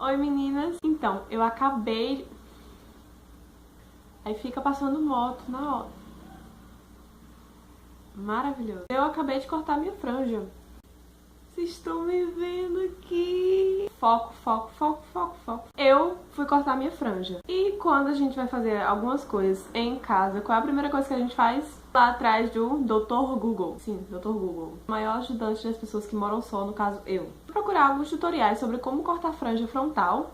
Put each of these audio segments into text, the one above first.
Oi meninas, então, eu acabei... Aí fica passando moto na hora. Maravilhoso. Eu acabei de cortar minha franja. Vocês estão me vendo aqui. Foco, foco, foco, foco, foco. Eu fui cortar minha franja. E quando a gente vai fazer algumas coisas em casa, qual é a primeira coisa que a gente faz? Lá atrás do Dr. Google. Sim, Dr. Google. O maior ajudante das pessoas que moram só, no caso eu. Procurar alguns tutoriais sobre como cortar franja frontal.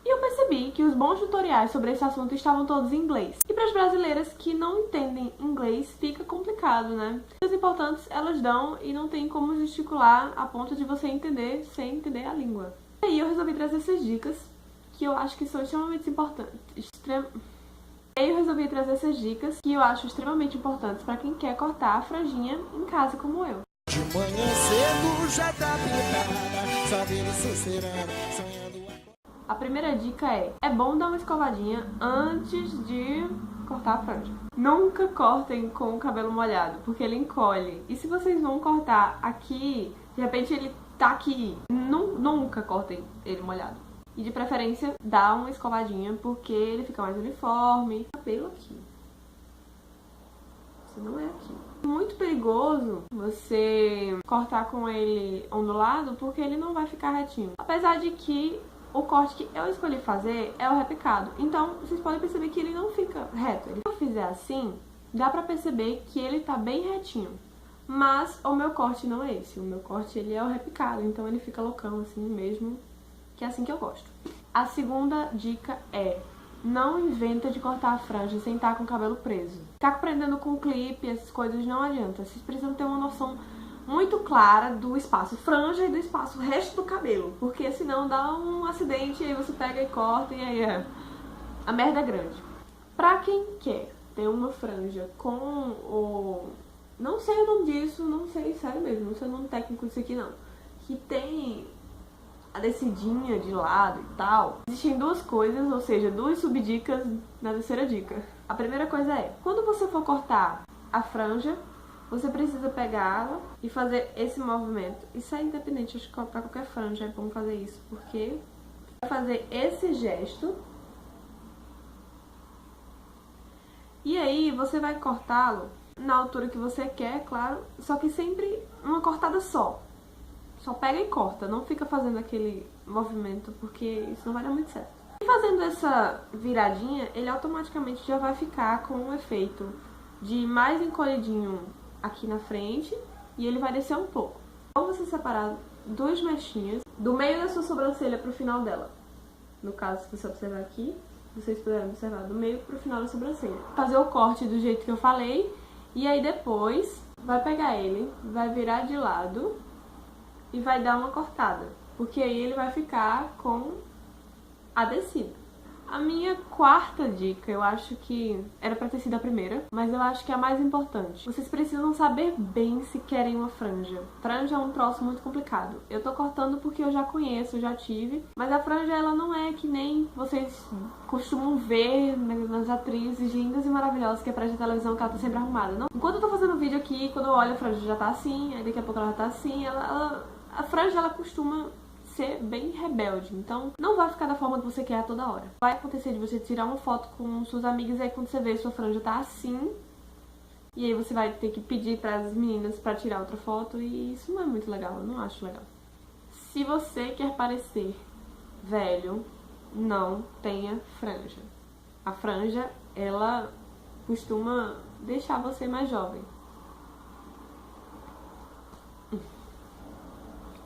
E eu percebi que os bons tutoriais sobre esse assunto estavam todos em inglês. E para as brasileiras que não entendem inglês, fica complicado, né? As importantes elas dão e não tem como gesticular a ponto de você entender sem entender a língua. E aí eu resolvi trazer essas dicas que eu acho que são extremamente importantes. Para quem quer cortar a franjinha em casa como eu. De manhã cedo já tá pintada, sabendo sucerar, sonhando. A primeira dica é bom dar uma escovadinha antes de cortar a franja. Nunca cortem com o cabelo molhado, porque ele encolhe. E se vocês vão cortar aqui, de repente ele tá aqui, nunca cortem ele molhado. E de preferência, dá uma escovadinha, porque ele fica mais uniforme. O cabelo aqui. Isso não é aqui. Muito perigoso você cortar com ele ondulado, porque ele não vai ficar retinho. Apesar de que o corte que eu escolhi fazer é o repicado. Então, vocês podem perceber que ele não fica reto. Se eu fizer assim, dá pra perceber que ele tá bem retinho. Mas o meu corte não é esse. O meu corte, ele é o repicado. Então, ele fica loucão assim mesmo, que é assim que eu gosto. A segunda dica é: não inventa de cortar a franja sem estar com o cabelo preso. Ficar prendendo com clipe, essas coisas não adianta. Vocês precisam ter uma noção muito clara do espaço franja e do espaço resto do cabelo, porque senão dá um acidente e aí você pega e corta e aí a merda é grande. Pra quem quer ter uma franja com o... não sei o nome disso, não sei, sério mesmo, não sei o nome técnico disso aqui não, que tem a descidinha de lado e tal. Existem duas coisas, ou seja, duas subdicas na terceira dica. A primeira coisa é, quando você for cortar a franja, você precisa pegá-la e fazer esse movimento. Isso é independente, acho que pra qualquer franja é bom fazer isso, porque vai fazer esse gesto. E aí você vai cortá-lo na altura que você quer, claro, só que sempre uma cortada só. Só pega e corta, não fica fazendo aquele movimento, porque isso não vai dar muito certo. E fazendo essa viradinha, ele automaticamente já vai ficar com um efeito de mais encolhidinho aqui na frente, e ele vai descer um pouco. Então você separar duas mechinhas do meio da sua sobrancelha pro final dela. No caso, se você observar aqui, vocês puderem observar do meio pro final da sobrancelha. Fazer o corte do jeito que eu falei, e aí depois vai pegar ele, vai virar de lado e vai dar uma cortada, porque aí ele vai ficar com a descida. A minha quarta dica, eu acho que era pra ter sido a primeira, mas eu acho que é a mais importante. Vocês precisam saber bem se querem uma franja. Franja é um troço muito complicado. Eu tô cortando porque eu já conheço, eu já tive, mas a franja ela não é que nem vocês costumam ver nas atrizes lindas e maravilhosas que aparecem na televisão, que ela tá sempre arrumada. Não. Enquanto eu tô fazendo vídeo aqui, quando eu olho a franja já tá assim, aí daqui a pouco ela já tá assim, a franja ela costuma ser bem rebelde, então não vai ficar da forma que você quer a toda hora. Vai acontecer de você tirar uma foto com suas amigas e aí quando você vê sua franja tá assim, e aí você vai ter que pedir para as meninas para tirar outra foto, e isso não é muito legal, eu não acho legal. Se você quer parecer velho, não tenha franja. A franja, ela costuma deixar você mais jovem.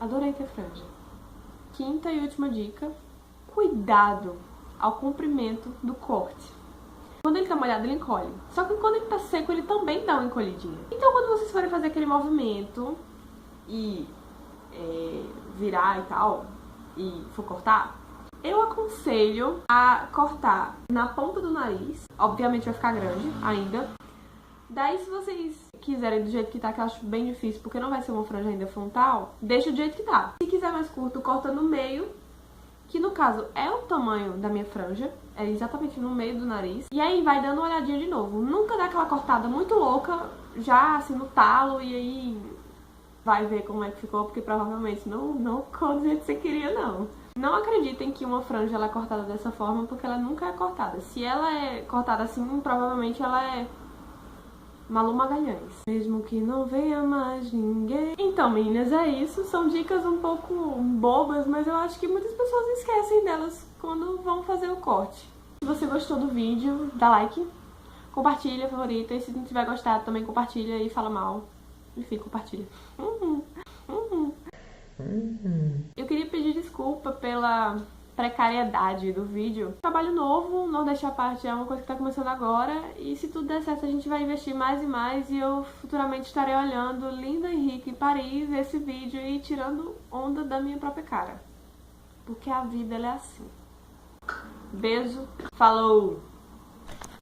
Adorei ter franja. Quinta e última dica, cuidado ao comprimento do corte. Quando ele tá molhado, ele encolhe. Só que quando ele tá seco, ele também dá uma encolhidinha. Então quando vocês forem fazer aquele movimento e virar e tal, e for cortar, eu aconselho a cortar na ponta do nariz. Obviamente vai ficar grande ainda. Daí se vocês quiserem do jeito que tá, que eu acho bem difícil, porque não vai ser uma franja ainda frontal, deixa do jeito que tá. Se quiser mais curto, corta no meio, que no caso é o tamanho da minha franja, é exatamente no meio do nariz. E aí vai dando uma olhadinha de novo. Nunca dá aquela cortada muito louca, já assim no talo, e aí vai ver como é que ficou, porque provavelmente não ficou do jeito que você queria, não. Não acreditem que uma franja ela é cortada dessa forma, porque ela nunca é cortada. Se ela é cortada assim, provavelmente ela é Malu Magalhães. Mesmo que não venha mais ninguém. Então, meninas, é isso. São dicas um pouco bobas, mas eu acho que muitas pessoas esquecem delas quando vão fazer o corte. Se você gostou do vídeo, dá like, compartilha, favorita. E se não tiver gostado, também compartilha e fala mal. Enfim, compartilha. Eu queria pedir desculpa pela precariedade do vídeo. Trabalho novo, Nordeste à parte é uma coisa que tá começando agora. E se tudo der certo, a gente vai investir mais e mais. E eu futuramente estarei olhando linda e rica em Paris, esse vídeo e tirando onda da minha própria cara. Porque a vida ela é assim. Beijo, falou!